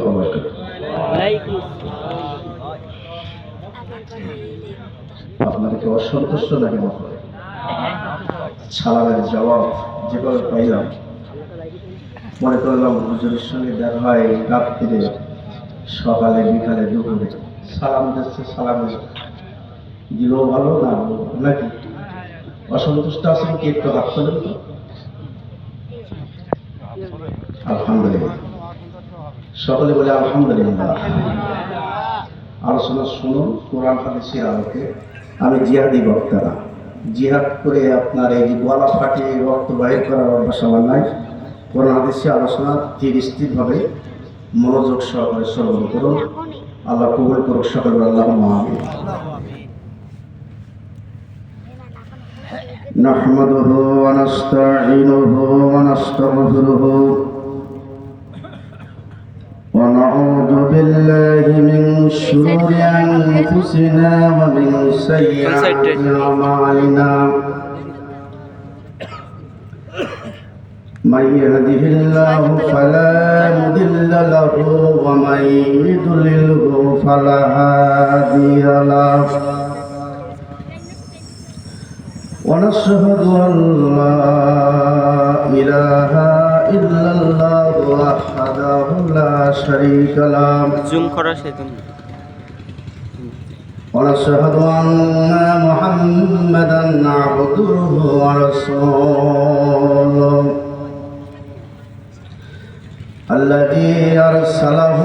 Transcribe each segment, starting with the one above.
ওয়া বারাকাতুহু। আপনাদেরকে অসন্তুষ্ট লাগে না করে সালামের জবাব যেভাবে পাইলাম মনে করলাম হুজুরের সঙ্গে দেখা হয় রাত্রিরে, সকালে, বিকালে, দুপুরে সালাম দিচ্ছে, সালামের দিলেও ভালো না নাকি? অসন্তুষ্ট আছেন কি? একটু হাত করেন তো। আলহামদুলিল্লাহ, সকলে বলে আলহামদুলিল্লাহ। আলোচনা শুনুন কোরআন হাদিসের আলোকে। আমি জিহাদি বক্তা না, জিহাদ করে আপনার এই গলা ফাটিয়ে রক্ত বাহির করার অভ্যাস আমার নাই। কোরআন হাদিসের আলোচনা স্থিরভাবে মনোযোগ সহকারে শ্রবণ করুন। আল্লাহ কবুল করুক সকল, আল্লাহুম্মা আমিন। নাহমাদুহু ওয়া নাস্তাঈনুহু ওয়া নাস্তাগফিরুহু ওয়া নাউযু বিল্লাহি মিন শুরুরি আনফুসিনা ওয়া মিন সাইয়্যাতি আমালিনা। من يهده الله فلا مضل له ومن يضلله فلا هادي له. ونشهد أن لا إله إلا الله وحده لا شريك له. ونشهد أن محمدا عبده ورسوله الذي أرسله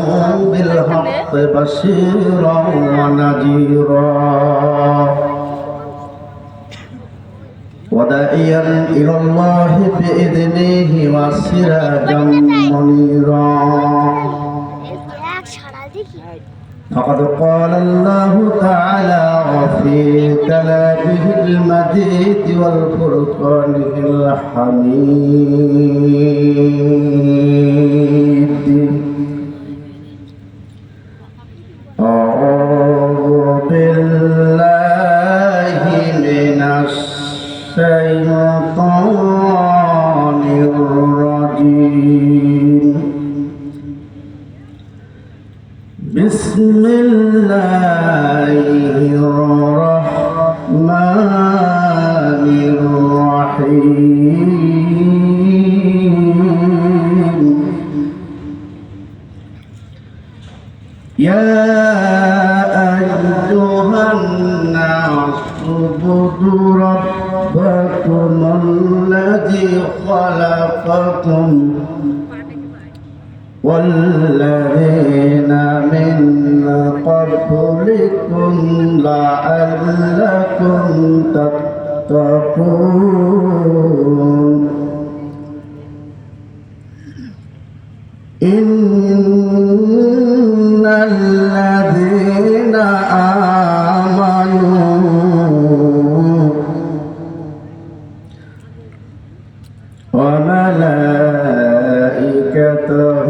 بالحق بشيرا ونذيرا وداعيا إلى الله بإذنه وسراجا منيرا. فقد قال الله تعالى في كلامه المجيد والفرقانه الحميد: أعوذ بالله من الشيطان الرجيم. بسم الله الرحمن الرحيم. يا أيها الناس اعبدوا ربكم الذي خلقكم والذين من قبلكم لعلكم تتقون. إن الذين آمنوا وملائكته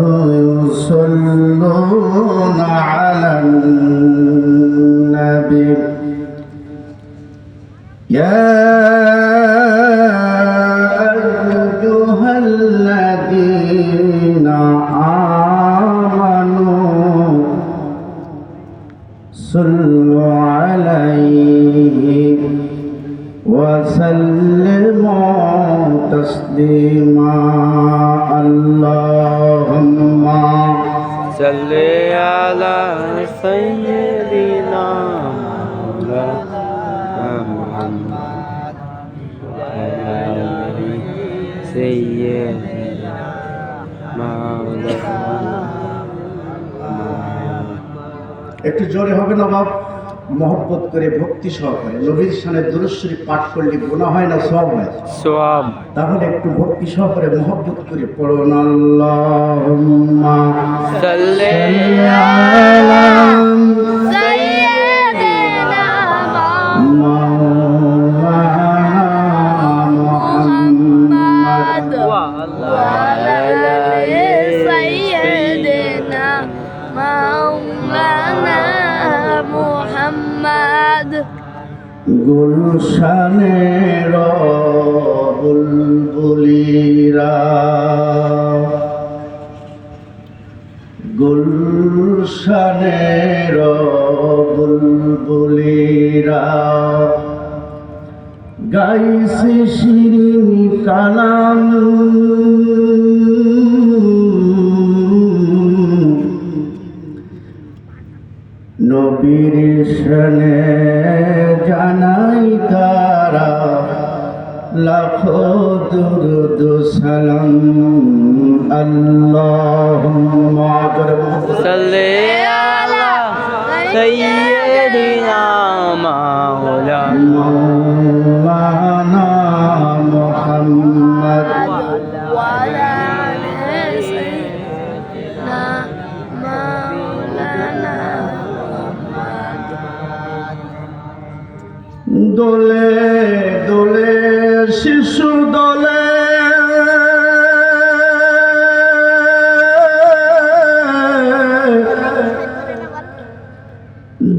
يصلون على النبي يا أيها الذين آمنوا صلوا عليه وسلموا تسليما. اللهم صل على سيدنا محمد وعلى سيدنا একটু জোরে হবে না বাপ? মহব্বত করে ভক্তি সহকারে নবীর শানে দুরূদ শরীফ পাঠ করলে গুনাহ হয় না সওয়াব হয়? সওয়াব। তাহলে একটু ভক্তি সহকারে মহব্বত করে পড়ুন। আল্লাহুম্মা সাল্লি আলা সাইয়্যিদিনা মুহাম্মাদ ওয়া আলা আলি সাইয়্যিদিনা মাওলানা মুহাম্মদ। গুলশানের বুলবুলিরা গুলশানের বুলবুলিরা গাইছে শিরিন কালাম, নবীর শানে জানাই তারা লাখো দুরুদ সালাম। আল্লাহুম্মা সাল্লি আলা সাইয়্যিদিনা মাওলানা মুহাম্মদ وعلى آل سيدنا مولانا দোলে দোলে শিশু দোলে,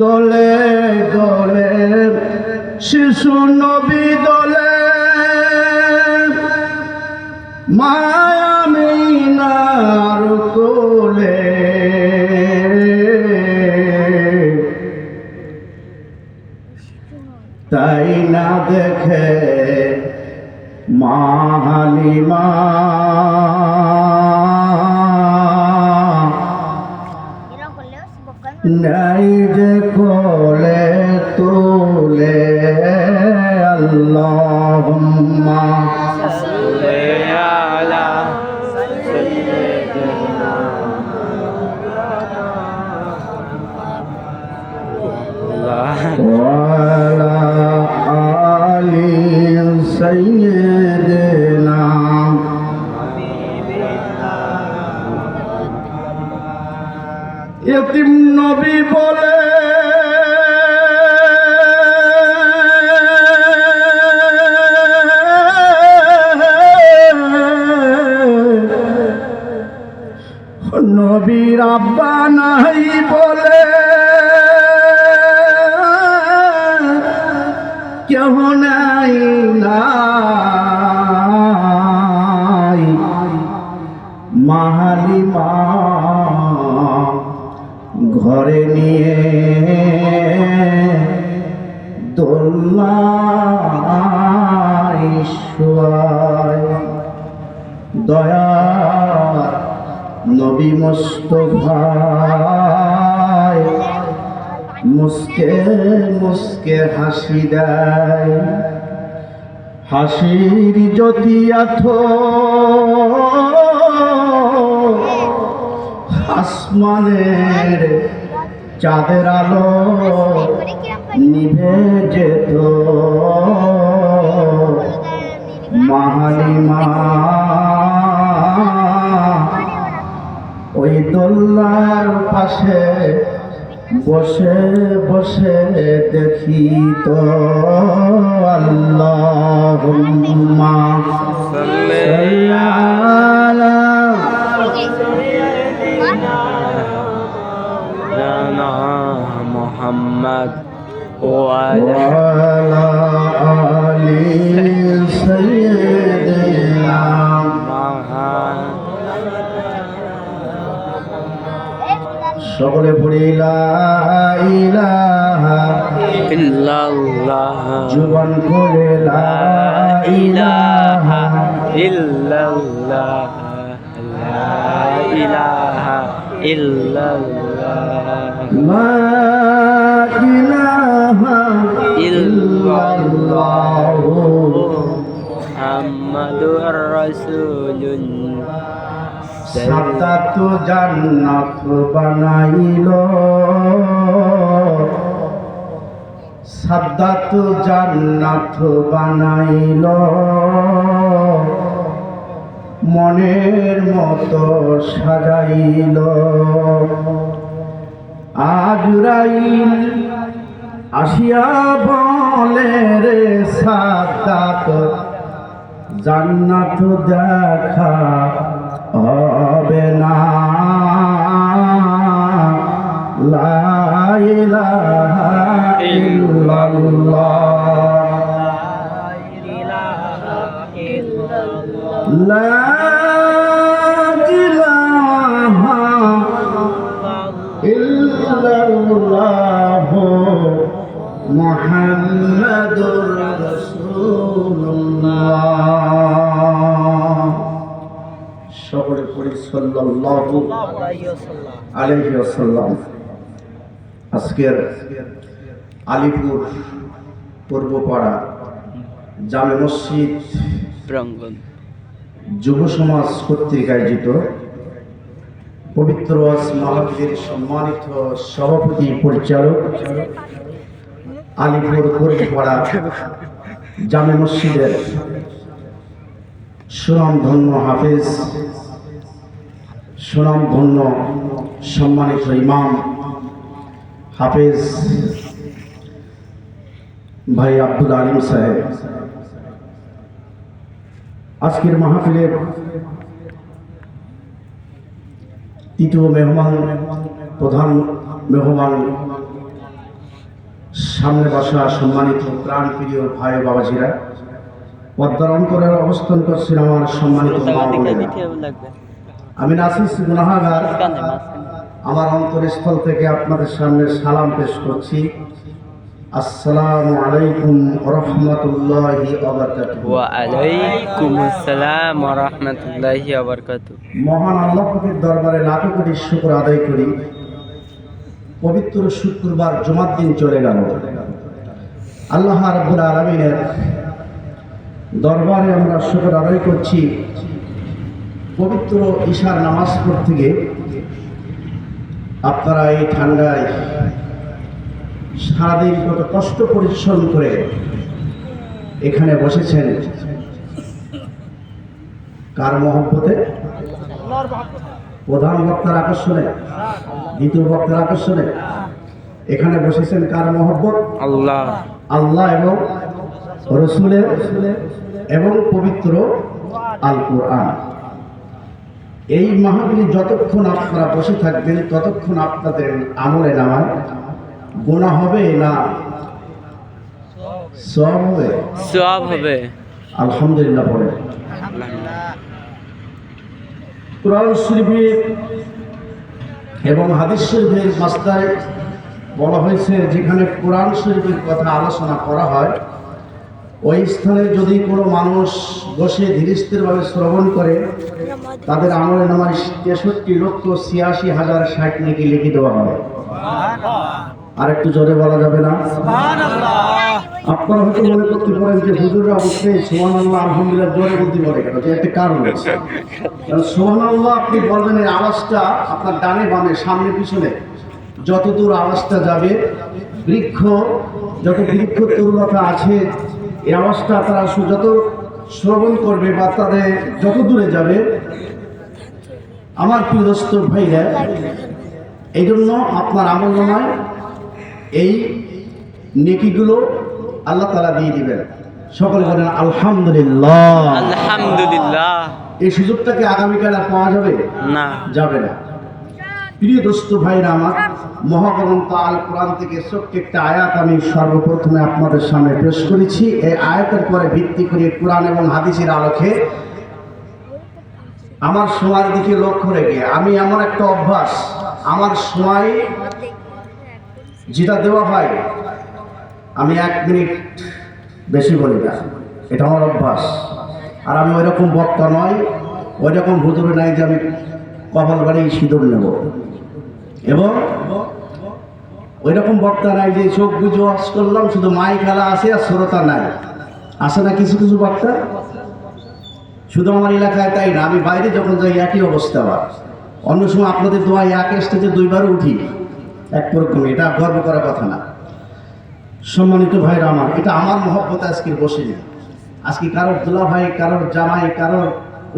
দোলে দোলে শিশু নবী দোলে, মায়ামিনার কোলে তাই না দেখে মা হালিমা, নাই যে কোলে তোলে। আল্লাহুম্মা সাল্লি আলা সাইয়্যিদিনা ওয়ালা আলি সাইয়্যিদিনা। ইতিম নবী বলে নবীর আব্বা নাই বলে, কেহ নাই নাই মা হালিমা ঘরে নিয়ে দোলনায় শোয়ায়। দয়ার নবী মুস্তাফায় মুস্কে মুস্কে হাসি দেয়, হাসির জ্যোতি আথো আসমানের চাঁদের আলো নিভে যেত। মা হালিমা ওই দোলনার পাশে বসে বসে দেখি তো। আল্লাহুম্মা সাল্লি আলা সাইয়্যিদিনা মুহাম্মদ ওয়ালা ওয়ালা আলি সাইয়্যিদিনা। সকলে পড়ি লা ইলাহা ইল্লাল্লাহ জুবান করে লা ইলাহা ইল্লাল্লাহ লা ইলাহা ইল্লাল্লাহ লা ইলাহা ইল্লাল্লাহ মুহাম্মাদুর রাসূলুল্লাহ। সাতাত জান্নাত বানাইল, সাদাত জান্নাত বানাইল, মনের মতো সাজাইল। আজরাইল আসিয়া বলে রে সাদাত জান্নাত দেখা হবে না। লা ইলাহা ইল্লাল্লাহ লা ইলাহা মুহাম্মাদুর রাসূলুল্লাহ। সকলে পড়ি সাল্লাল্লাহু আলাইহি ওয়াসাল্লাম। আজকের আলিপুর পূর্বপাড়া জামে মসজিদ প্রাঙ্গণ যুব সমাজ কর্তৃক আয়োজিত পবিত্র ওয়াজ মাহফিলের সম্মানিত সভাপতি পরিচালক আলিপুর পূর্বপাড়া জামে মসজিদের সুনামধন্য হাফেজ, সুনামধন্য সম্মানিত ইমাম হাফেজ ভাই আব্দুল আলিম সাহেব, আজকের মাহফিলের তৃতীয় মেহমান, প্রধান মেহমান, সামনে বসা সম্মানিত প্রাণ প্রিয় ভাই ও বাবাজিরা, পদ্মার অন্তরের অবস্থান করছেন আমার সম্মানিত মা বোনেরা। আমি নাসিস গুনাহগার আমার অন্তরস্থল থেকে আপনাদের সামনে সালাম পেশ করছি। আসসালামু আলাইকুম ওয়া রাহমাতুল্লাহি ওয়া বারাকাতুহু। ওয়া আলাইকুমুস সালাম ওয়া রাহমাতুল্লাহি ওয়া বারাকাতুহু। মহান আল্লাহ পাকের দরবারে লাখো কোটি শুকর আদায় করি। পবিত্র শুক্রবার জুমার দিন চলে গেল। আল্লাহ রাব্বুল আলামিনের দরবারে আমরা শুকর আদায় করছি। পবিত্র ঈশার নামাজ পড়তে গিয়ে আপনারা এই ঠান্ডায় সারাদিন কত কষ্ট পরিশ্রম করে এখানে বসেছেন কার মহব্বতে? প্রধান বক্তার আকর্ষণে, দ্বিতীয় বক্তার আকর্ষণে এখানে বসেছেন কার মহব্বত? আল্লাহ, আল্লাহ এবং রসুলের এবং পবিত্র আল কোরআন। এই মাহফিলে যতক্ষণ আপনারা বসে থাকবেন ততক্ষণ আপনাদের আমলে নামায় গুনাহ হবে না সওয়াব হবে? সওয়াব হবে। আলহামদুলিল্লাহ পড়ে। কুরআন শরীফের এবং হাদিস শরীফের মাসদারে বলা হয়েছে যেখানে কুরআন শরীফের কথা আলোচনা করা হয় ওই স্থানে যদি কোনো মানুষ বসে ধীরস্থিরভাবে শ্রবণ করে তাদের আমলে নামায় 63,86,060 নেকি লিখে দেওয়া হবে। আর একটু জোরে বলা যাবে না? আপনারা হয়তো মনে করতে পারেন যে হুজুররা অবশ্যই সুবহানাল্লাহ আলহামদুলিল্লাহ জোরে বলতে বলে কেন, যে একটা কারণ আছে। সুবহানাল্লাহ আপনি বলবেন এই আওয়াজটা আপনার ডানে বামে সামনে পিছনে যতদূর আওয়াজটা যাবে, যত বৃক্ষ তরুলতা আছে এই আওয়াজটা তারা যত শ্রবণ করবে বা তাদের যত দূরে যাবে, আমার প্রিয় দোস্ত ভাইরা, এই জন্য আপনার আমলনামায় এই নেকিগুলো আল্লাহ তাআলা দিয়ে দিবেন। সকলে বলেন আলহামদুলিল্লাহ। আলহামদুলিল্লাহ। এই সুযোগটাকে আগামীকাল আর পাওয়া যাবে না, যাবে না। প্রিয় দোস্ত ভাইরা আমার, মহাগ্রন্থ আল কোরআন থেকে ছোট্ট একটা আয়াত আমি সর্বপ্রথমে আপনাদের সামনে পেশ করেছি। এই আয়াতের পরে ভিত্তি করে কোরআন এবং হাদিসের আলোকে আমার সময়ের দিকে লক্ষ্য রেখে আমি এমন একটা অভ্যাস, আমার সময় যেটা দেওয়া হয় আমি 1 মিনিট বেশি বলি না, এটা আমার অভ্যাস। আর আমি ওই রকম বক্তা নয়, ওই রকম হুজুর নাই যে আমি কপাল বাড়ি সিঁদুর নেব, এবং ওই রকম বক্তা নাই যে চোখ বুঝে ওয়াজ করলাম শুধু মাই খেলা আছে আর শ্রোতা নাই, আসে না কিছু কিছু বক্তা। শুধু আমার এলাকায় তাই না, আমি বাইরে যখন যাই একই অবস্থা। আবার অন্য সময় আপনাদের দোয়ায় এক স্টেজে 2 বার উঠি, একরকমই, এটা গর্ব করার কথা না। সম্মানিত ভাইরা আমার, এটা আমার মহব্বতে আজকে বসেনি। আজকে কারোর দুলা ভাই, কারোর জামাই, কারোর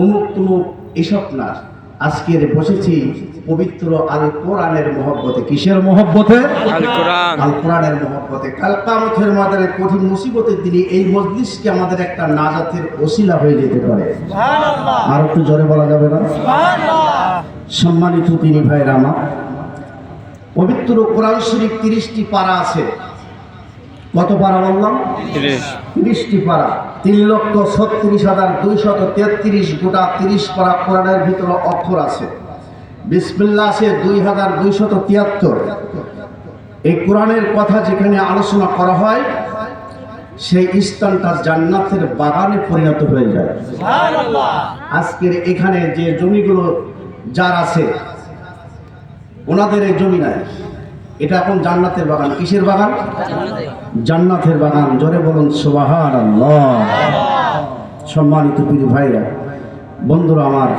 অমুক তুমুক এসব না, আজকের বসেছি পবিত্র আল কোরআনের মহব্বতে। কিসের মহব্বতে? আল কোরআন। আল কোরআনের মহব্বতে। কাল কিয়ামতের ময়দানে কঠিন মুসিবতের দিনে এই মজলিসকে আমাদের একটা নাজাতের ওসিলা হয়ে যেতে পারে। সুবহানাল্লাহ। আর একটু জোরে বলা যাবে না? সুবহানাল্লাহ। সম্মানিত তিনি ভাইরা আমার, পবিত্র কোরআন শরীফ 30টি পারা আছে। কত পারা বললাম? 30টি পারা। 3,36,233 গোটা 30 পারা কোরআনের ভিতরে অক্ষর আছে। বিসমিল্লাহ আছে 2,273, এই কোরআনের কথা যেখানে আলোচনা করা হয় সেই স্থানটা জান্নাতের বাগানে পরিণত হয়ে যায়। আজকের এখানে যে জমিগুলো যার আছে ওনাদের এই জমি নাই, এটা এখন জান্নাতের বাগান। কিসের বাগান? জান্নাতের বাগান। জোরে বলুন সুবহানাল্লাহ। সম্মানিত প্রিয় ভাইরা, বন্ধুরা আমার,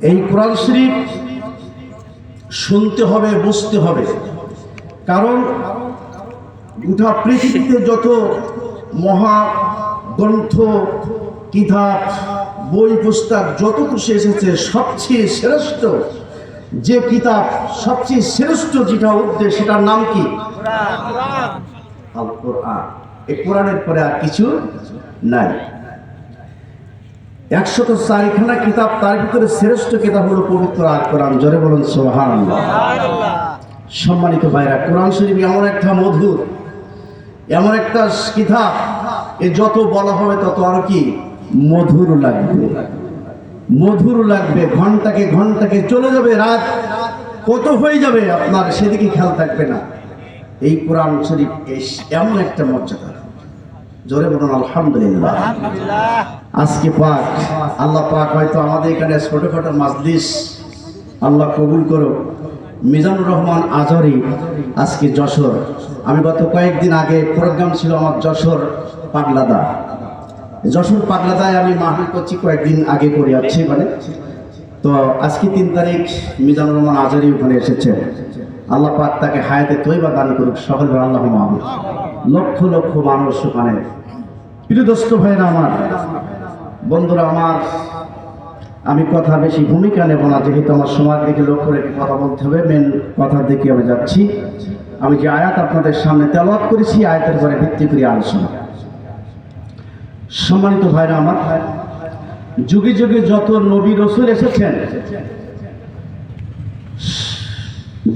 এই কোরআন শরীফ শুনতে হবে, বুঝতে হবে। কারণ গোটা পৃথিবীতে যত মহা গ্রন্থ, কিতাব, বই, পুস্তক যত কিছু এসেছে, সবচেয়ে শ্রেষ্ঠ যে কিতাব, সবচেয়ে শ্রেষ্ঠ যেটা উদ্দেশ্য, সেটার নাম কি? আল কোরআন। এই কোরআনের পরে আর কিছু নাই। 104খানা কিতাব, তার ভিতরে শ্রেষ্ঠ কিতাব হলো পবিত্র আল কোরআন। জোরে বলুন সুবহানাল্লাহ। সম্মানিত ভাইরা, কোরআন শরীফ এমন একটা মধুর, এমন একটা কিতাব, এ যত বলা হবে তত আরো কি মধুর লাগবে, মধুর লাগবে। ঘন্টাকে ঘন্টাকে চলে যাবে, রাত কত হয়ে যাবে আপনার সেদিকে খেয়াল থাকবে না। এই কোরআন শরীফ এমন একটা মর্যাদা। জোরে বলুন আলহামদুলিল্লাহ। আজকে পাক আল্লাহ পাক হয়তো আমাদের এখানে ছোটখাটো মাজলিস আল্লাহ কবুল করো। মিজানুর রহমান আজহারী আজকে যশোর। আমি গত কয়েকদিন আগে প্রোগ্রাম ছিল আমার যশোর পাগলাদা। যশোর পাগলাদায় আমি মাহফিল করছি, কয়েকদিন আগে করে যাচ্ছি মানে। তো আজকে 3 তারিখ মিজানুর রহমান আজহারী ওখানে এসেছে। আল্লাহ পাক তাকে হায়াতে তৈবা দান করুক, সকল আল্লাহুম্মা আমিন। লক্ষ লক্ষ মানুষ ওখানে। প্রিয় দোস্ত ভাইরা আমার, বন্ধুরা আমার, আমি কথা বেশি ভূমিকা নেব না, যেহেতু আমার সময় দিকে লক্ষ্য রেখে কথা বলতে হবে। মেন কথার দিকে আমি যাচ্ছি। আমি যে আয়াত আপনাদের সামনে তেলাওয়াত করেছি, আয়াতের উপরে ভিত্তি করে আলোচনা। সম্মানিত ভাইরা আমার, যুগে যুগে যত নবী রসুল এসেছেন,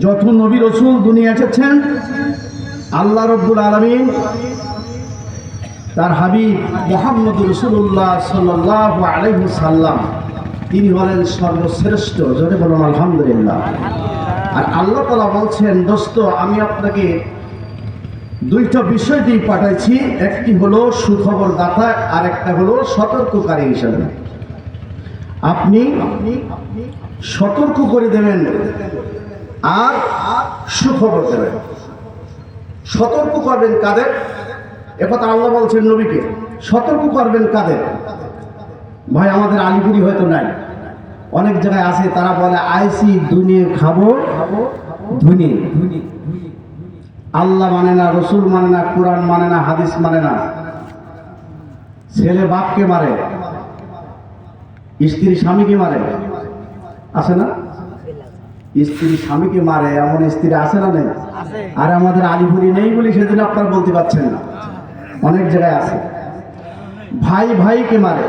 যত নবী রসুল দুনিয়া এসেছেন, আল্লাহ রাব্বুল আলামিন তার হাবিব মুহাম্মদ রাসূলুল্লাহ সাল্লাল্লাহু আলাইহি সাল্লাম, তিনি হলেন সর্বশ্রেষ্ঠ। জোরে বলুন আলহামদুলিল্লাহ। আর আল্লাহ তাআলা বলছেন, দোস্ত আমি আপনাকে 2টা বিষয় দিয়ে পাঠাইছি, একটি হলো সুখবর দাতা, আর একটা হলো সতর্ককারী হিসাবে। আপনি সতর্ক করে দেবেন আর সুখবর দেবেন। সতর্ক করবেন কাদের? একথা আল্লাহ বলছেন নবীকে। সতর্ক করবেন কাদের? ভাই আমাদের আলিপুরি হয়তো নাই, অনেক জায়গায় আছে, তারা বলে আইসি দুনিয়া খাবো ধুনি। আল্লাহ মানে না, রসুল মানে না, কোরআন মানে না, হাদিস মানে না। ছেলে বাপকে মারে, স্ত্রী স্বামীকে মারে, আছে না? স্ত্রী স্বামীকে মারে, এমন স্ত্রী আছে না? নেই? আর আমাদের আলিপুরি নেই বলে সেদিন আপনারা বলতে পারছেন না, অনেক জায়গায় আছে। ভাই ভাইকে মারে,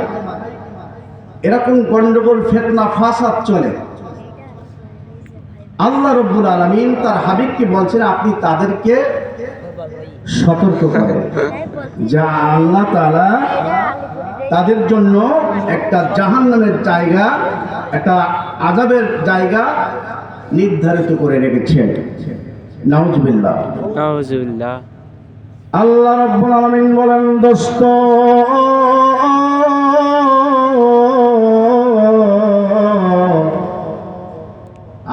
এরকম গন্ডগোল, ফিতনা, ফাসাদ চলে। আল্লাহ রাব্বুল আলামিন তার হাবিবকে বলছেন, আপনি তাদেরকে সতর্ক করেন, যা আল্লাহ তাআলা তাদের জন্য একটা জাহান্নামের জায়গা, একটা আযাবের জায়গা নির্ধারিত করে রেখেছেন। নাউজুবিল্লাহ। নাউজুবিল্লাহ। আল্লাহ রাব্বুল আলামিন বলেন, দোস্ত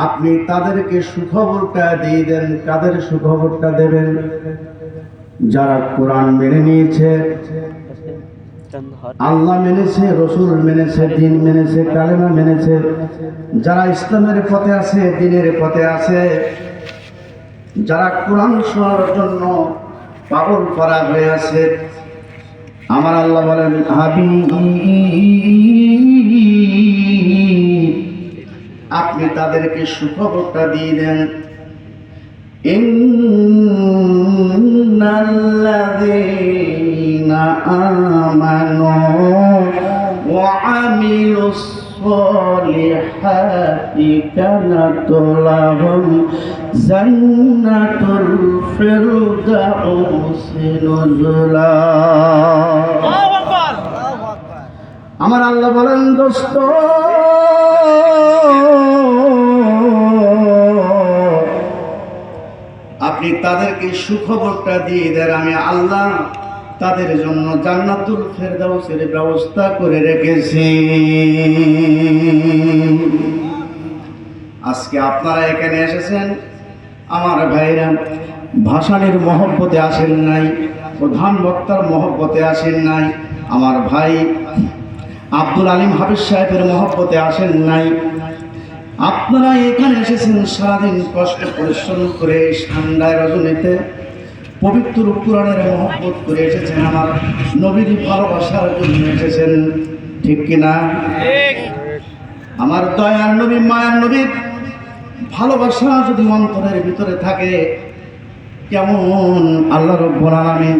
আপনি তাদেরকে সুখবরটা দিয়ে দেন। কাদের সুখবরটা দেবেন? যারা কোরআন মেনে নিয়েছে, আল্লাহ মেনেছে, রসুল মেনেছে, দিন মেনেছে, কালেমা মেনেছে, যারা ইসলামের পথে আছে, দিনের পথে আছে, যারা কোরআন শোনার জন্য পাগল করা হয়ে আছে। আমার আল্লাহ বলেন, আপনি তাদেরকে সুখবরটা দিয়ে দেন। ইন্নাল্লাযীনা আমানু ওয়া আমিলুস সালিহাতি কানাত লাহুম জান্নাতুল ফিরদাউসি নুজুলা। আমার আল্লাহ বলেন, দোস্ত আপনি তাদেরকে সুখবরটা দিয়ে দেন, আমি আল্লাহ তাদের জন্য জান্নাতুল ফেরদাউসের ব্যবস্থা করে রেখেছি। আজকে আপনারা এখানে এসেছেন, আমার ভাইরা ভাসানের মহব্বতে আসেন নাই, প্রধান বক্তার মহব্বতে আসেন নাই, আমার ভাই আব্দুল আলিম হাফিজ সাহেবের মহব্বতে আসেন নাই। আপনারা এখানে এসেছেন সারাদিন কষ্ট পরিশ্রম করে ঠান্ডায় রজনীতে পবিত্র কোরআনের মহব্বত করে এসেছেন, আমার নবীর ভালোবাসার জন্য এসেছেন, ঠিক কিনা? আমার দয়ার নবী মায়ার নবীর ভালোবাসা যদি অন্তরের ভিতরে থাকে, কেমন আল্লাহ রাব্বুল আলামিন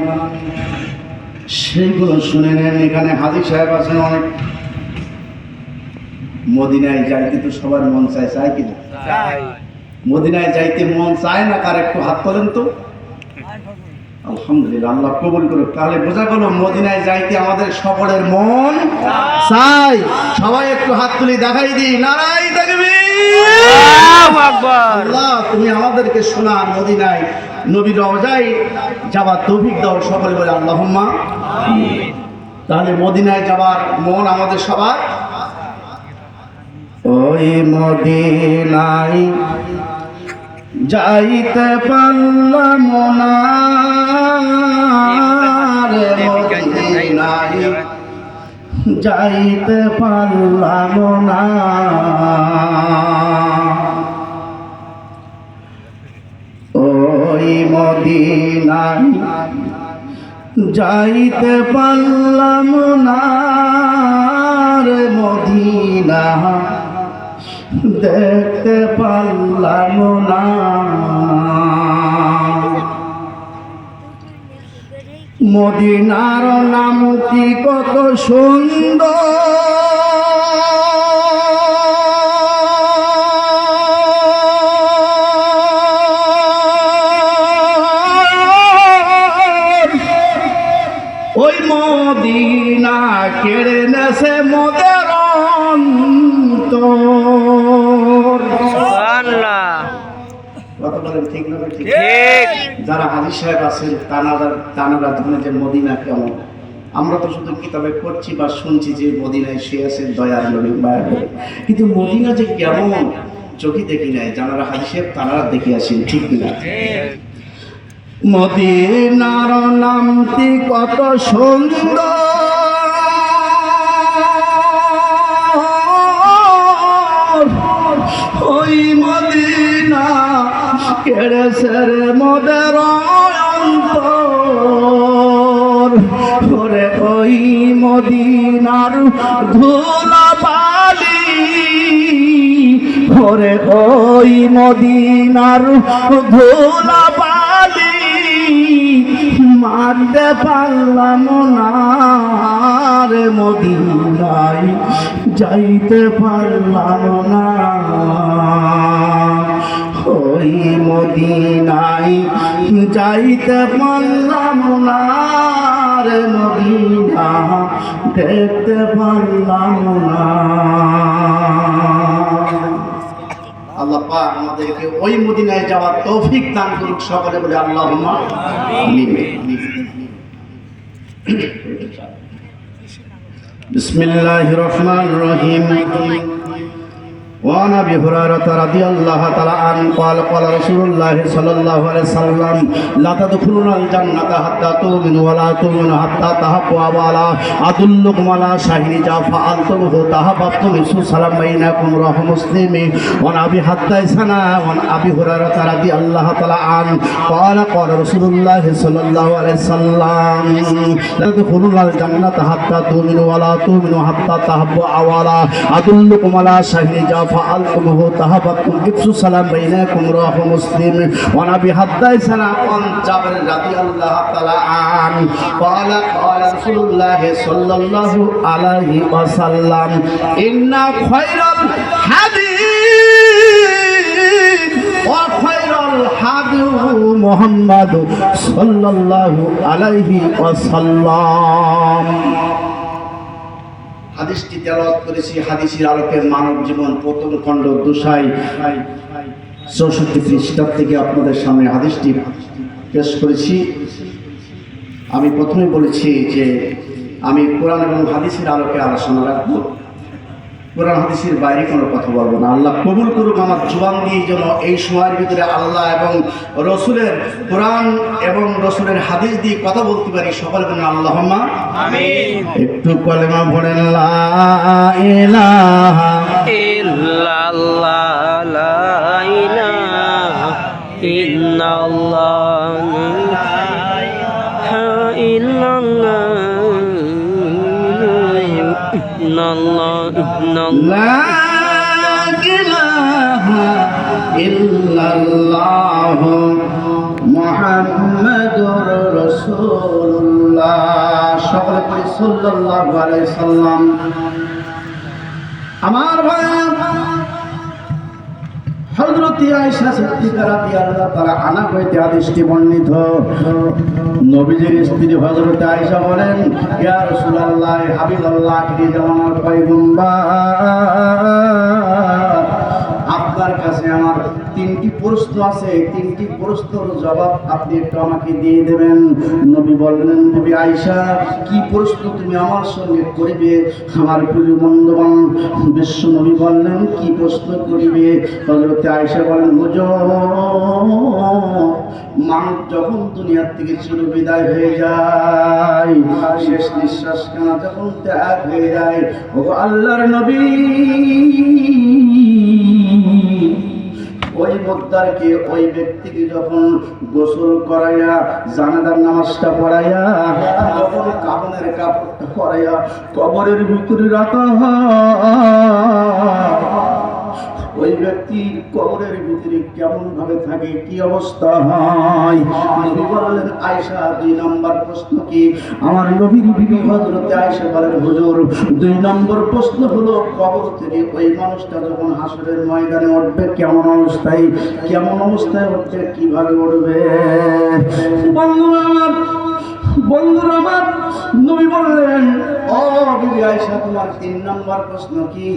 সেইগুলো শুনে নেন। এখানে হাজী সাহেব আছেন অনেক, মদিনায় যাইতে তো সবার মন চায়, চায় কি না? মদিনায় যাইতে মন চায় না কার? একটু হাত তোলেন তো। আলহামদুলিল্লাহ, আল্লাহ কবুল করুক। তাহলে বোঝা গেল মদিনায় যাইতে আমাদের সকলের মন চাই। সবাই একটু হাত তুলে দেখাই দিই, নারাই আল্লাহ তুমি আমাদেরকে শোনার মদিনায় নবীর রওজায় যাবার তৌফিক দাও, সকলে বলে আল্লাহুম্মা। তাহলে মদিনায় যাবার মন আমাদের সবার। ওই মদিনায় যাইতে পারলাম না রে, মদিনায় যাইতে পারলাম না, ওই মদিনায় যাইতে পারলাম না রে, মদিনা দেখতে পারলাম না। মদিনার নাম কি কত সুন্দর, ওই মদিনা কেড়ে নেছে মোদের অন্তর। কথা বলেন ঠিক না? ঠিক। যারা হাজী সাহেব আছেন তানারা জানেন যে মদিনা কেমন। আমরা তো শুধু কিতাবে পড়ছি বা শুনছি যে মদিনায় শুয়ে আছেন দয়ার নবী মায়ার নবী, কিন্তু মদিনা যে কেমন চোখে দেখি নাই। যারা হাজী সাহেব তানারা দেখে আসেন, ঠিক না? মদিনার নামটি কত সুন্দর, ওই মদিনা কেড়েছে রে মোদের অন্তর, ওরে ওই মদিনার ধুলাবালি, ওরে ওই মদিনার ধুলাবালি মারতে পারলাম না রে, মদিনায় যাইতে পারলাম না, ওই মদিনায় যাইতে পারলাম না রে, মদিনা দেখতে পারলাম না। আল্লাহ পাক আমাদেরকে ওই মদিনায় যাওয়ার তৌফিক দান করুক, সকলে বলে আল্লাহুম্মা আমিন। বিসমিল্লাহির রহমানির রহিম। وعن ابي هريره رضي الله تعالى عنه قال قال رسول الله صلى الله عليه وسلم لا تدخلون الجنه حتى تؤمنوا ولا تؤمنوا حتى تحبوا ولا ادلكم على شيء اذا فعلتم تحاببتم سلام بينكم رواه مسلم. وعن ابي حدثنا وعن ابي هريره رضي الله تعالى عنه قال قال رسول الله صلى الله عليه وسلم لا تدخلون الجنه حتى تؤمنوا ولا تؤمنوا حتى تحبوا ولا ادلكم على شيء اذا فعلتموه تحاببتم افشوا السلام بينكم رواه مسلم. وعن ابي حدثنا عن جابر رضي الله تعالى عنه قال قال رسول الله صلى الله عليه وسلم ان خير الحديث وخير الهدي محمد صلى الله عليه وسلم. হাদিসটি তেলাওয়াত করেছি হাদিসের আলোকে মানব জীবন প্রথম খণ্ড 200 64 পৃষ্ঠার থেকে আপনাদের সামনে হাদিসটি পেশ করেছি। আমি প্রথমে বলেছি যে আমি কোরআন এবং হাদিসের আলোকে আলোচনা রাখবো, কোরআন হাদিসের বাইরে কোনো কথা বলবো না। আল্লাহ কবুল করুক আমার জবান দিয়ে যেন এই সময়ের ভিতরে আল্লাহ এবং রসুলের কোরআন এবং রসুলের হাদিস দিয়ে কথা বলতে পারি। সকলে বলেন আল্লাহুম্মা আমিন। একটু কলেমা পড়েন লা ইলাহা ইল্লাল্লাহ লা ইলাহা ইল্লাল্লাহ লা ইলাহা ইল্লাল্লাহ মুহাম্মাদুর রাসূলুল্লাহ। সকলে পড়ি সাল্লাল্লাহু আলাইহি সাল্লাম। আমার ভাই হযরত আয়েশা সিদ্দিকা রাদিয়াল্লাহু তাআলা আনহা হইতে হাদিসটি বর্ণিত। নবীজির স্ত্রী হযরত আয়েশা বলেন, ইয়া রাসূলুল্লাহ, হাবিবাল্লাহ, কি জামার পয়গম্বর, আপনার কাছে আমার 3টি প্রশ্ন আছে, 3টি প্রশ্নের জবাব আপনি একটু আমাকে দিয়ে দেবেন। নবী বললেন, নবী আয়েশা, কি প্রশ্ন তুমি আমার সঙ্গে করিবে? আমার প্রিয় বন্ধুগণ, বিশ্ব নবী বললেন, কি প্রশ্ন করিবে? হযরত আয়েশা বলেন, হুজুর, মানুষ যখন দুনিয়ার থেকে চির বিদায় হয়ে যায়, শেষ নিঃশ্বাস খানা যখন ত্যাগ হয়ে যায়, ও আল্লাহর নবী, ওই মুদ্দারকে, ওই ব্যক্তিকে যখন গোসল করাইয়া, জানাজার নামাজটা পড়াইয়া, যখন কাফনের কাপড়টা পরাইয়া কবরের ভিতরে রাখা হয়, ওই ব্যক্তির কবরের ভিতরে কেমন ভাবে থাকে, কি অবস্থা হয়? নবী বললেন, আয়েশা, 2 নম্বর প্রশ্ন কি? আমার নবীর বিবি হযরত আয়েশা বলেন, হুজুর, 2 নম্বর প্রশ্ন হলো, কবর থেকে ওই মানুষটা যখন হাসরের ময়দানে উঠবে, কেমন অবস্থায় উঠবে, কিভাবে উঠবে? বন্ধুরা আমার, নবী বললেন, ও বিবি আয়েশা, তোমার 3 নম্বর প্রশ্ন কি?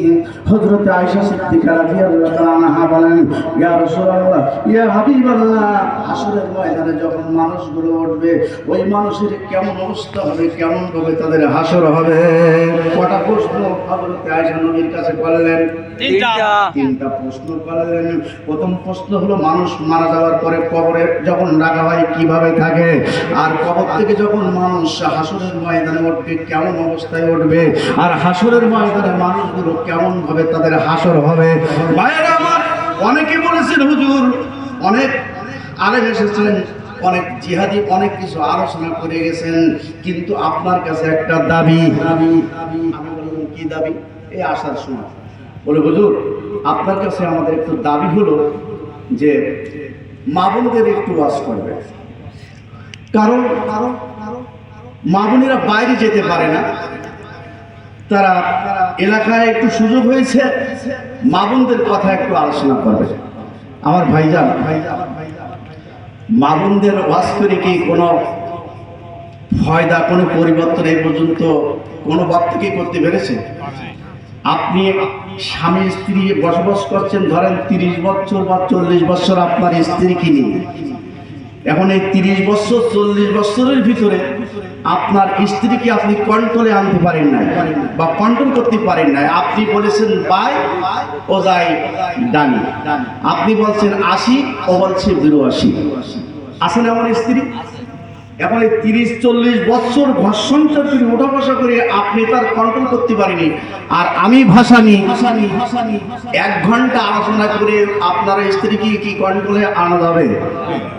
হযরত আয়েশা সিদ্দিকা রাদিয়াল্লাহু তাআলা আনহা বলেন, ইয়া রাসূলুল্লাহ, ইয়া হাবিবাল্লাহ, হাসরের ময়দানে যখন মানুষগুলো উঠবে, ওই মানুষের কেমন অবস্থা হবে, কেমন ভাবে তাদের হাসর হবে? কটা প্রশ্ন হযরত আয়েশা নবীর কাছে করলেন? 3টা প্রশ্ন করলেন। প্রথম প্রশ্ন হলো, মানুষ মারা যাওয়ার পরে কবরে যখন রাখা হয় কিভাবে থাকে, আর কবর থেকে যখন মানুষ হাসরের ময়দানে উঠবে কেমন অবস্থায় উঠবে, আর হাসরের ময়দানে মানুষগুলো কেমন ভাবে তাদের হাসর হবে। ভাইয়েরা আমার, অনেকে বলেছেন হুজুর, অনেক আলেম এসেছেন, অনেক জিহাদি অনেক কিছু আলোচনা করে গেছেন, কিন্তু আপনার কাছে একটা দাবি। আমি বললাম, কি দাবি? এই আসার সময় বলে, হুজুর, আপনার কাছে আমাদের একটু দাবি হলো যে মা বোনদের একটু ওয়াজ করবে, কারণ মা বোনেরা বাইরে যেতে পারে না, তারা এলাকায় একটু সুযোগ হয়েছে, মা বোনদের কথা একটু আলোচনা করবে। আমার ভাইজান, মা বোনদের ওয়াজ করে কি কোনো ফায়দা, কোনো পরিবর্তন এই পর্যন্ত কোনো ব্যক্তিকে করতে পেরেছে? আপনি স্বামী স্ত্রী বসবাস করছেন, ধরেন 30 বছর বা 40 বছর আপনার স্ত্রীকে নিয়ে। এখন এই 30 বছর 40 বছরের ভিতরে আপনার স্ত্রীকে আপনি কন্ট্রোলে আনতে পারেন নাই বা কন্ট্রোল করতে পারেন নাই। আপনি বলেছেন বাই, ও যাই ডানি। আপনি বলছেন 80, ও বলছে 82। আসেন আমার স্ত্রী। এখন এই 30-40 বছর ঘর সংসার করে ওঠা বসা করে আপনি তার কন্ট্রোল করতে পারেনি, আর আমি ভাষা নিয়ে 1 ঘন্টা আলোচনা করে আপনার স্ত্রীকে কি কন্ট্রোলে আনা যাবে,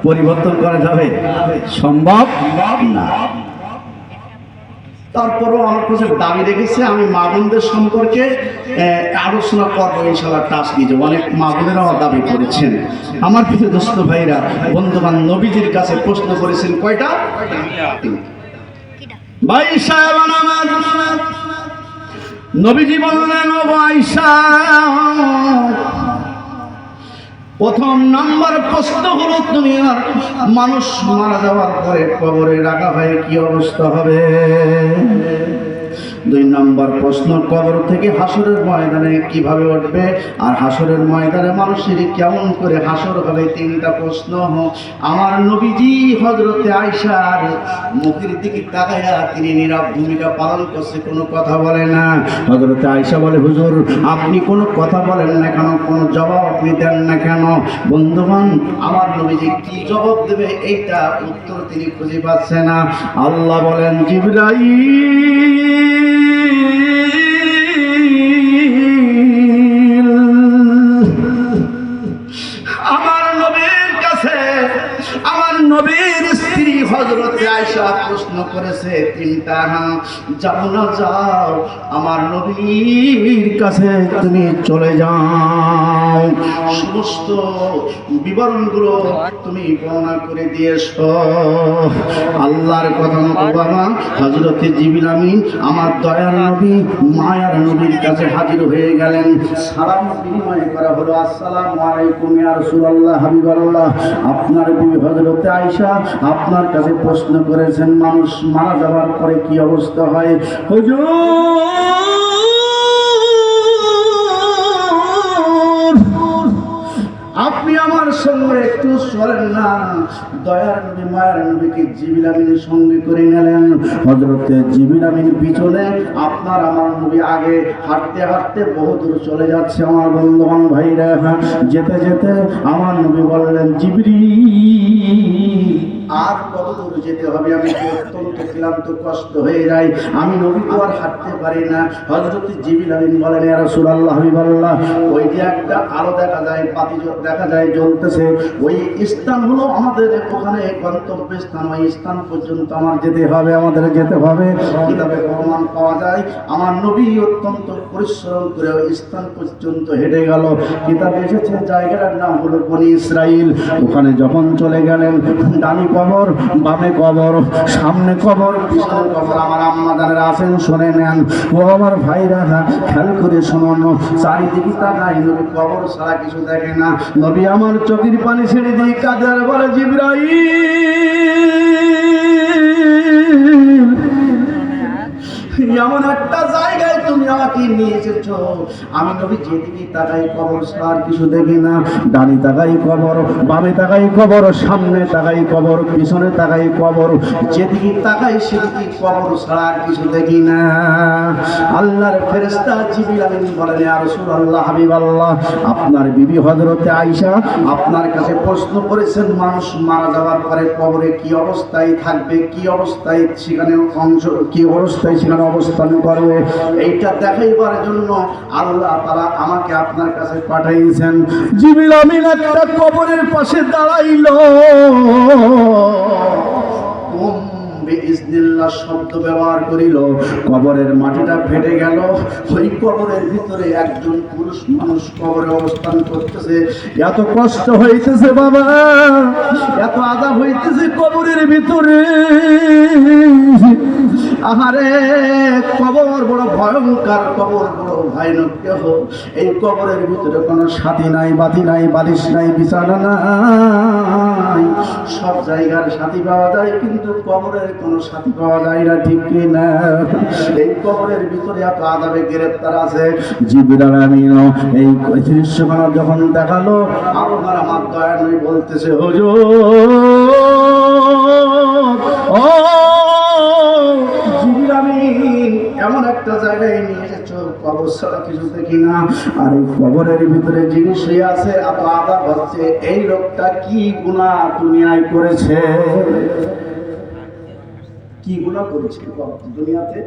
পরিবর্তন করা যাবে? সম্ভব না। তারপরও আমার কাছে দাবি রেখেছে, আমি মা বোনদের সম্পর্কে আলোচনা করবো ইনশাআল্লাহ, টাচ নিয়ে অনেক মা বোনেরাও দাবি করেছেন। আমার প্রিয় দোস্ত ভাইরা, বন্ধুবান, নবীজির কাছে প্রশ্ন করেছেন কয়টা? ভাই সাহেব, নবীজি বললেন, ও আয়েশা, প্রথম নাম্বার প্রশ্ন হলো, তুমি আর মানুষ মারা যাওয়ার পরে কবরে রাখা হয় কি অবস্থা হবে? 2 নম্বর প্রশ্ন, কবর থেকে হাসরের ময়দানে কিভাবে উঠবে আর হাসরের ময়দানে মানুষের কেমন করে হাসর হবে। 3টা প্রশ্ন। আমার নবীজি হযরতে আয়েশার মুখের দিকে তাকায়া তিনি নীরব ভূমিকা পালন করছে, কোনো কথা বলে না। হযরতে আয়েশা বলে, হুজুর আপনি কোনো কথা বলেন না কেন, কোনো জবাব আপনি দেন না কেন? বন্ধুগণ, আমার নবীজি কি জবাব দেবে এইটা উত্তর তিনি খুঁজে পাচ্ছে না। আল্লাহ বলেন, জিবরাইল আমার নবীর কাছে, আমার নবীর স্ত্রী হযরতে আয়েশা প্রশ্ন করেছে 3টা। যাও না যাও, আমার নবীর কাছে তুমি চলে যাও, সমস্ত বিবরণগুলো তুমি বর্ণনা করে দিয়েছো। আল্লাহর কথা মতো বাবা হযরতে জিবরিল আমিন আমার দয়ার নবী মায়ার নবীর কাছে হাজির হয়ে গেলেন। সালাম বিনিময় করা হলো, আসসালামু আলাইকুম ইয়া রাসূলুল্লাহ, হাবিবাল্লাহ, আপনার বিবি হযরতে আয়েশা আপনার কাছে প্রশ্ন করেছেন মানুষ মারা যাওয়ার পরে কি অবস্থা হয়। হুজুর আপনি আমার সঙ্গে একটু চলেন না। দয়ার নবী মায়ের নবীকে জিবরিল আমিনের সঙ্গে করে নিলেন। হযরতে জিবরিল আমিন পিছনে, আপনার আমার নবী আগে। হাঁটতে হাঁটতে বহু দূর চলে যাচ্ছে আমার বন্ধুগণ ভাইরা। যেতে যেতে আমার নবী বললেন, জিবরিল আর কত দূর যেতে হবে, আমি তো অত্যন্ত ক্লান্ত কষ্ট হয়ে যাই, আমি নবী তো আর হাঁটতে পারি না। হযরত জিবরিল আমিন বলেন, ইয়া রাসূলুল্লাহ, হাবিবাল্লাহ, ওই যে একটা আলো দেখা যায়, বাতি দেখা যায় জ্বলতেছে, ওই স্থান হলো আমাদের ওখানে গন্তব্য স্থান, ওই স্থান পর্যন্ত আমার যেতে হবে, আমাদের যেতে হবে। কিতাবে প্রমাণ পাওয়া যায় আমার নবী অত্যন্ত পরিশ্রম করে ওই স্থান পর্যন্ত হেঁটে গেল। কিতাবে এসেছে জায়গাটার নাম হলো বনি ইসরাইল। ওখানে যখন চলে গেলেন, ডানি কবর, বামে কবর, সামনে কবর, পিছনে কবর। আমার আম্মা জানেরা আছেন, শুনে নেন। ও আমার ভাইরা, খেয়াল করে শুনুন, চারিদিকে তাকাই, নবী কবর ছাড়া কিছু দেখে না। নবী আমার চোখের পানি ছেড়ে দিয়ে কাঁদে আর বলে, জিবরাইল এমন একটা জায়গায় তুমি আমাকে নিয়ে এসেছো, আমি নবী যেদিকে তাকাই কবর ছাড়া কিছু দেখি না। ডানি তাকাই কবর, বামে তাকাই কবর, সামনে তাকাই কবর, পিছনে তাকাই কবর, যেদিকে তাকাই সেদিকে কবর ছাড়া কিছু দেখি না। আল্লাহর ফেরেশতা জিবরিল আমিন বলেন, ইয়া রাসূলুল্লাহ, হাবিবাল্লাহ, আপনার বিবি হযরতে আয়েশা আপনার কাছে প্রশ্ন করেছেন মানুষ মারা যাওয়ার পরে কবরে কি অবস্থায় থাকবে, কি অবস্থায় সেখানে কি অবস্থায় সেখানে অবস্থান করবে, এইটা দেখাইবার জন্য আল্লাহ তাআলা আমাকে আপনার কাছে পাঠাইছেন। জিবরিল আমিন একটা কবরের পাশে দাঁড়াইল, বিইজনিল্লাহ শব্দ ব্যবহার করিল, কবরের মাটিটা ফেটে গেল। ওই কবরের ভিতরে একজন পুরুষ মানুষ কবরে অবস্থান করতেছে। এত কষ্ট হইতেছে বাবা, এত আযাব হইতেছে কবরের ভিতরে। আহারে, কবর বড় ভয়ঙ্কর, কবর বড় ভয়ানক দেহ। এই কবরের ভিতরে কোনো সাথী নাই, বাতি নাই, বালিশ নাই, বিছানা নাই। সব জায়গার সাথী পাওয়া যায়, কিন্তু কবরের কোনো সাথী পাওয়া যায় না, ঠিক কি না? এই কবরের ভিতরে এত আযাবে গ্রেফতার আছে। জিবরিল আমিন এই দৃশ্যগুলো যখন দেখালো, আমার দয়া নই বলতেছে, হুজুর ও জিবরিল আমিন এমন একটা জায়গায় নিয়ে এসেছো, কবর ছাড়া কিছু দেখি না। আর এই কবরের ভিতরে যিনি শুয়ে আছে, এত আযাব হচ্ছে, এই লোকটা কি গুনাহ দুনিয়ায় করেছে, কি গুনাহ করেছে দুনিয়াতে,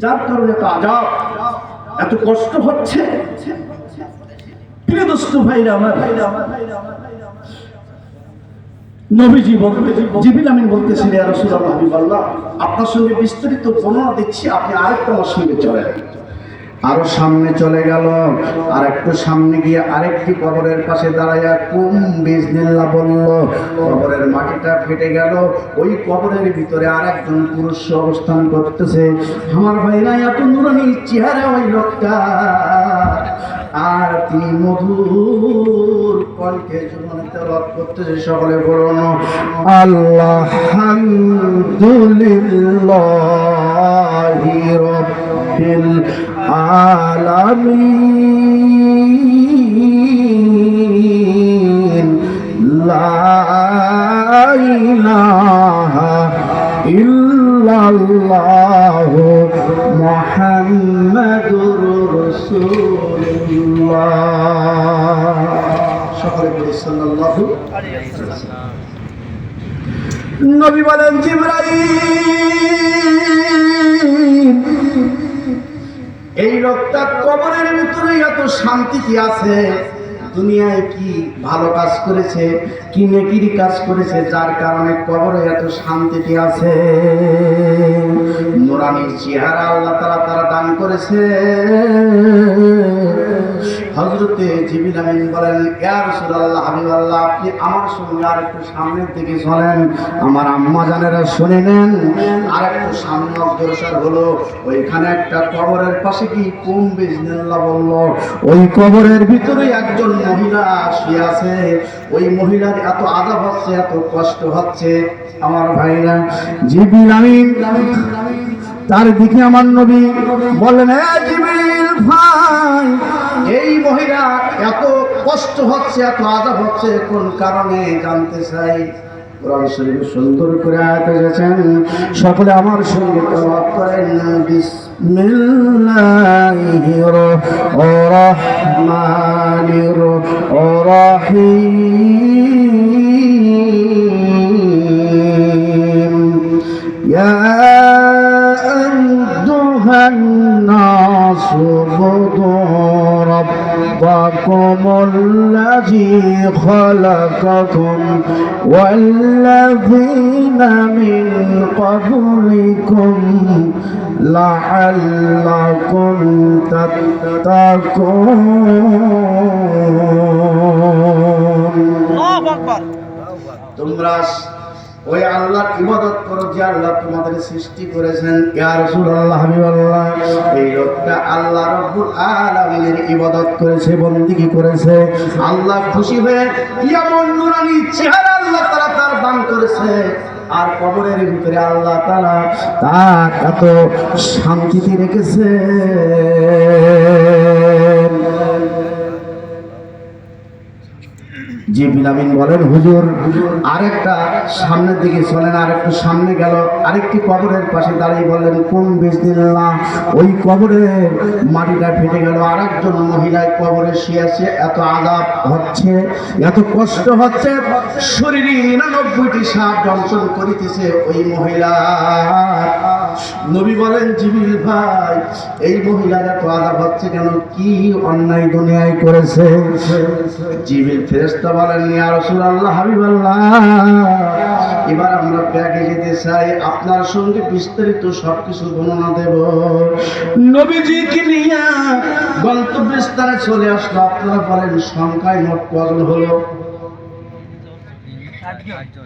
যার কারণে তো আযাব, এত কষ্ট হচ্ছে। প্রিয় দোস্ত ভাইরা আমার, নবীজি জিবরিল আমিন বলতেছেন, ইয়া রাসূলুল্লাহ, হাবিবাল্লাহ, আপনার সঙ্গে বিস্তারিত বর্ণনা দিচ্ছি, আপনি আরেকটা আমার সঙ্গে চলেন। আরো সামনে চলে গেল, আর একটু সামনে গিয়ে আরেকটি কবরের পাশে দাঁড়াইয়া কুম বিজনিল্লাহ বলল। কবরের মাটিটা ফেটে গেল, ওই কবরের ভিতরে আরেকজন পুরুষ অবস্থান করতেছে। আমার ভাইরা, এত নুরানি চেহারা ওই লোকটা, আর তিনি মধুর কণ্ঠে জীবনে তেলাওয়াত করতেছে। সকলে বলুন আলহামদুলিল্লাহি রাব্বিল রব্বিল আলামিন লা ইলাহা ইল্লাল্লাহু মুহাম্মাদুর রাসূলুল্লাহ। সকলে বলি সাল্লাল্লাহু আলাইহি ওয়াসাল্লাম। নবী বলেন জিবরাইল, এই লোকটা কবরের ভিতরে এত শান্তি কি আছে? দুনিয়ায় কি ভালো কাজ করেছে, কি নেকির কাজ করেছে যার কারণে কবরে এত শান্তিতে আছে? নূরানি চেহারা আল্লাহ তাআলা তারা দান করেছে। হযরতে জিবরিল আমিন বলেন, ইয়া রাসূলুল্লাহ, হাবিবাল্লাহ, আপনি আমার সঙ্গে আর একটু সামনের দিকে চলেন। আমার আম্মা জানেরা শুনে নেন। আর একটু সামনে অগ্রসর হলো, ওইখানে একটা কবরের পাশে কি কুম বিজনিল্লাহ বলল, ওই কবরের ভিতরে একজন মহিলা শুয়ে আছে। ওই মহিলার এত আযাব হচ্ছে, এত কষ্ট হচ্ছে। আমার ভাইরা, জিবরিল আমিন তার দিকে আমার নবী বললেন, এ জিবরিল ভাই, এই মহিলা এত কষ্ট হচ্ছে, এত আযাব হচ্ছে, কোন কারণে জানতে চাই। কোরআন শরীফে সুন্দর করে আয়াত এসেছেন, সকলে আমার সঙ্গে তেলাওয়াত করেন। বিসমিল্লাহির রহমানির রহিম। ইয়া আইয়ুহান নাসু উবুদু রাব্বাকুমুল্লাযী খালাকাকুম ওয়াল্লাযীনা মিন ক্বাবলিকুম লাআল্লাকুম তাত্তাকুন। আল্লাহু আকবার। তোমরা ওই আল্লাহর ইবাদত করো যে আল্লাহ তোমাদের সৃষ্টি করেছেন। ইয়া রাসূলুল্লাহ, হাবিবাল্লাহ, এই লোকটা আল্লাহ রাব্বুল আলামিনের ইবাদত করেছে, বন্দেগী করেছে। আল্লাহ খুশি হয়ে এমন নূরানি চেহারা আল্লাহ তাআলা তার দান করেছে। আর কবরের ভিতরে আল্লাহ তাআলা তার এত শান্তিতে রেখেছে। জিবরিল আমিন বলেন, হুজুর আরেকটা সামনের দিকে চলেন। আরেকটু সামনে গেল, আরেকটি কবরের পাশে দাঁড়িয়ে বললেন, কোন বিসমিল্লাহ। ওই কবরের মাটিটা ফেটে গেল। আরেকজন মহিলায় কবরে শুয়ে আছে, এত আযাব হচ্ছে, এত কষ্ট হচ্ছে, শরীরে 99টি সাপ দংশন করিতেছে ওই মহিলা। নবী বলেন, জিবরিল ভাই, এই মহিলার এত আযাব হচ্ছে কেন? কি অন্যায় দুনিয়ায় করেছে? জিবরিল ফেরেশতা বলেন, ইয়া রাসূলুল্লাহ, হাবিবাল্লাহ, এবার আমরা ব্যাগে যেতে চাই, আপনার সঙ্গে বিস্তারিত সবকিছু বর্ণনা দেব। নবীজিকে নিয়ে গন্তব্যস্থানে চলে আসলো। আপনারা বলেন সংখ্যায় মোট কজন হলো?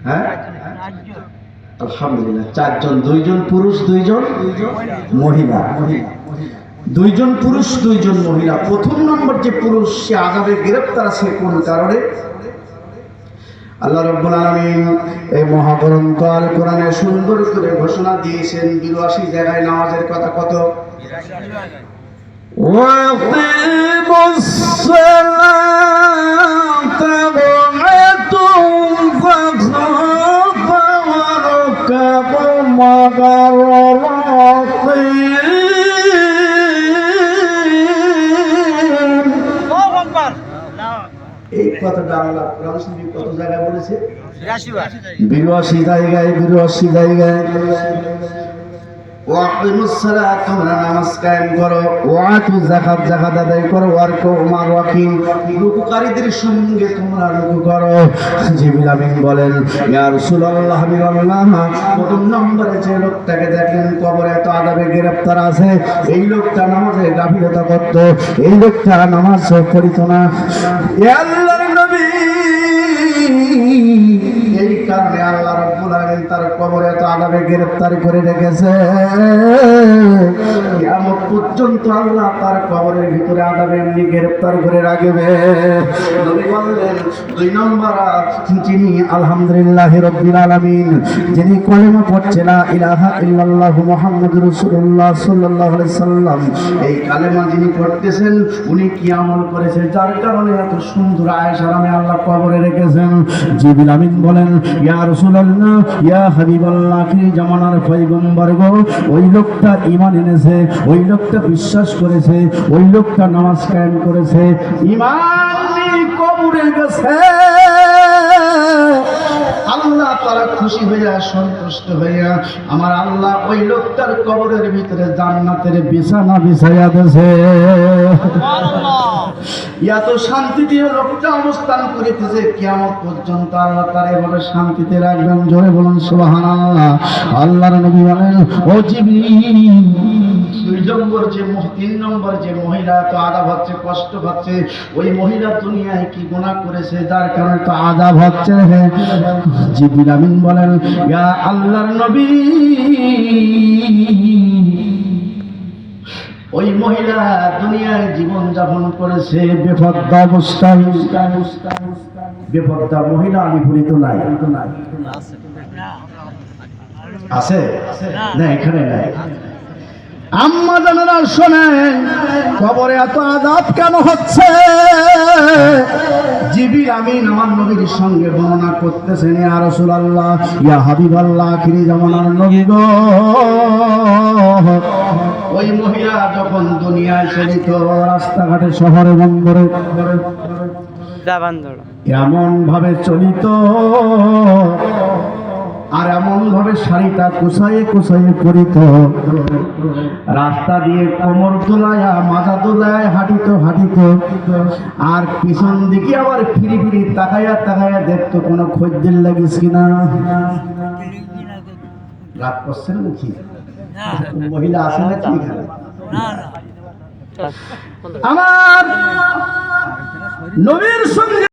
হ্যাঁ, আলহামদুলিল্লাহ, 4 জন। 2 জন পুরুষ, 2 জন মহিলা। 2 জন পুরুষ, 2 জন মহিলা। প্রথম নম্বর যে পুরুষ, সে আযাবে গ্রেফতার আছে কোন কারণে? আল্লাহ রাব্বুল আলামিন এই মহাগ্রন্থ আল কোরআনে সুন্দর করে ঘোষণা দিয়েছেন। 82 জায়গায় নামাজের কথা কত? ওয়াকিমুস সালাতা ওয়াতুম ফাখাফা ওয়ারকাবু মাগারাতিন। আল্লাহু আকবার। এই কথাটা আল্লাহ কোরআন শরীফে কত জায়গায় বলেছে? 82 জায়গায়। 82 জায়গায়। ওয়াকিমুস সালাত, তোমরা নামাজ কায়েম করো। ওয়াতু যাকাত, যাকাত আদায় করো। ওয়ারকু মার রাকিন, রুকুকারীদের সঙ্গে তোমরা রুকু করো। জিবরিল আমিন বলেন, ইয়া রাসূলুল্লাহ, হাবিবাল্লাহ, প্রথম নম্বরে যে লোকটাকে দেখলেন কবরে এত আযাবে গ্রেফতার আছে, এই লোকটা নামাজে গাফিলতা করত, এই লোকটা নামাজ পড়িত না। এ আল্লাহর নবী, এই কারণে আল্লাহ রাব্বুল রাব্বুল আলামিন তার কবরে এত আযাবে গ্রেফতার করে রেখেছে, কিয়ামত পর্যন্ত আল্লাহ তার কবরের ভিতরে আযাবে এমনি গ্রেফতার করে রাখবে। নবী বললেন 2 নম্বর যিনি আলহামদুলিল্লাহি রাব্বিল আলামিন, যিনি কলেমা পড়ছে লা ইলাহা ইল্লাল্লাহু মুহাম্মাদুর রাসূলুল্লাহ সাল্লাল্লাহু আলাইহি সাল্লাম, এই কালেমা যিনি পড়তেছেন উনি কি আমল করেছেন যার কারণে এত সুন্দর আয়েশা রামে আল্লাহ কবরে রেখেছেন। জিবরিল আমিন বলেন, ইয়া রাসূলুল্লাহ, ইয়া হাবিবাল্লাহ, কি জামানার পয়গম্বর গো, ওই লোকটা ঈমান এনেছে, ওই লোকটা বিশ্বাস করেছে, ওই লোকটা নামাজ কায়েম করেছে, ঈমান নিয়ে কবরে গেছে। আল্লাহ তারা খুশি হইয়া সন্তুষ্ট হইয়া আমার আল্লাহ ওই লোকটার কবরের ভিতরে জান্নাতের বিছানা বিছাইয়া দেছে। এত শান্তিতে লোকটা অবস্থান করিতেছে, কিয়ামত পর্যন্ত আল্লাহ তার এভাবে শান্তিতে রাখবেন। জোরে বলুন সুবহানাল্লাহ। আল্লাহর নবী বলেন, ও জিবরিল, 3 নম্বর যে মহিলা তো আযাব হচ্ছে, কষ্ট হচ্ছে, ওই মহিলা দুনিয়ায় কি গুনাহ করেছে যার কারণে তো আযাব হচ্ছে? জিবরিল আমিন বলেন, ইয়া আল্লাহর নবী, ওই মহিলা দুনিয়ায় জীবন যাপন করেছে বেপরদা অবস্থায়। বেপরদা মহিলা আলিপুরি তো নাই, আছে না? এখানে নাই। আম্মা জানেরা শোনেন, কবরে এত আযাব কেন হচ্ছে? জিবরিল আমিন আমার নবীর সঙ্গে বর্ণনা করতেছেন, ইয়া রাসূলুল্লাহ, ইয়া হাবিবাল্লাহ, আখিরি জামানার নবী গো, ওই মহিলা যখন দুনিয়ায় চলিত, রাস্তাঘাটে শহরে বন্দরে এমন ভাবে চলিত, আর এমন ভাবে শাড়িটা কুচাইয়ে কুচাইয়ে পরিত, রাস্তা দিয়ে কোমর দোলায়া মাথা দোলায় হাঁটিত হাঁটিত, আর পিছন দিকে আবার ফিরি ফিরি তাকাইয়া তাকাইয়া দেখতো কোনো খদ্দের লাগিস কিনা। রাগ করছেন নাকি? মহিলা আছে নাকি এখানে? আমার নবীর সঙ্গে